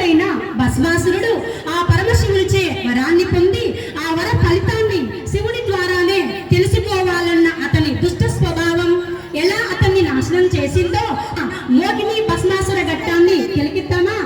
అయిన భస్మాసురుడు ఆ పరమశివునిచే వరాన్ని పొంది ఆ వర ఫలితాన్ని శివుని ద్వారానే తెలుసుకోవాలన్న అతని దుష్ట స్వభావం ఎలా అతన్ని నాశనం చేసిందో మోహిని భస్మాసుర ఘట్టాన్ని తిలకిద్దామా?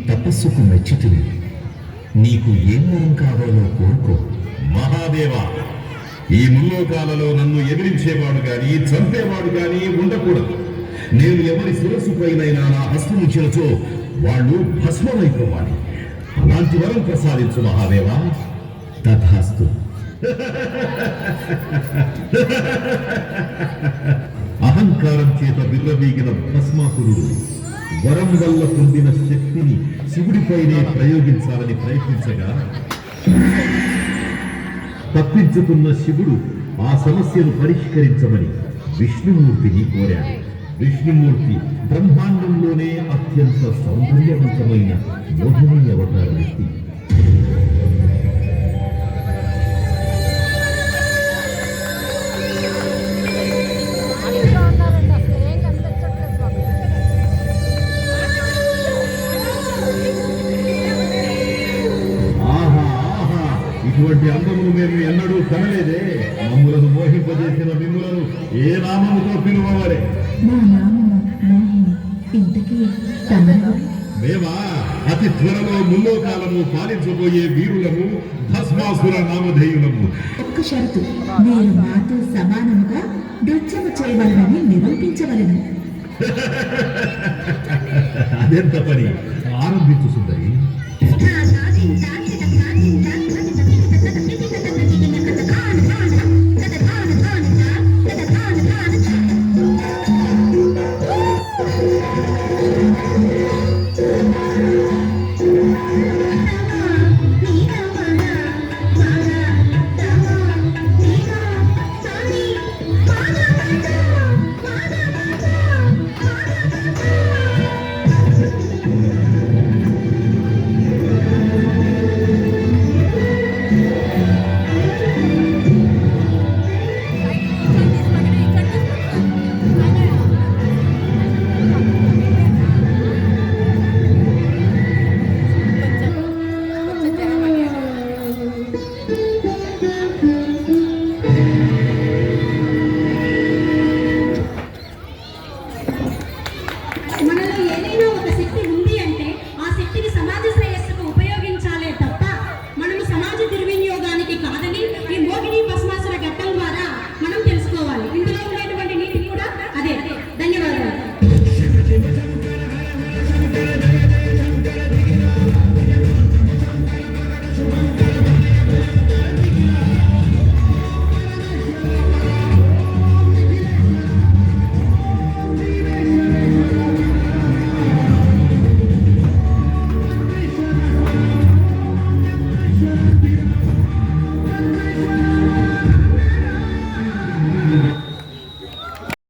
తపస్సుకు మెచ్చుతుంది. నీకు ఏం వరం కావాలో కోరుకో. మహాదేవా, ఈ ముల్లోకాలలో నన్ను ఎదిరించేవాడు గాని చంపేవాడు గాని ఉండకూడదు. నేను ఎవరి శిరస్సు పైనైనా నా హస్తముచ్చులతో వాళ్ళు భస్మమైపోవాలి. అలాంటి వరం ప్రసాదించు మహాదేవా. తథాస్తు. అహంకారం చేత విర్రవీగిన భస్మాసురుడు వరం వల్ల పొందిన శక్తిని శివుడిపైనే ప్రయోగించాలని ప్రయత్నించగా తప్పించుకున్న శివుడు ఆ సమస్యను పరిష్కరించమని విష్ణుమూర్తిని కోరాడు. విష్ణుమూర్తి బ్రహ్మాండంలోనే అత్యంత సౌందర్యవంతమైన మోహిని అవతార వ్యక్తి. ఇటువంటి అందమును మేము ఎన్నడూ కనలేదే. మమ్ములను మోహింపజేసిన మిమ్ములను ఏ నామముతో పిలువవలే? మేమా అతి త్వరలో ముల్లోకాలను పాలించబోయే వీరులము, భస్మాసుర నామధేయులము. ఒక్క షరతు, మీరు మాతో సమానముగా నృత్యము చేయవలనని నిరూపించవలను. అదెంత పని? ఆరంభించు సుందరి.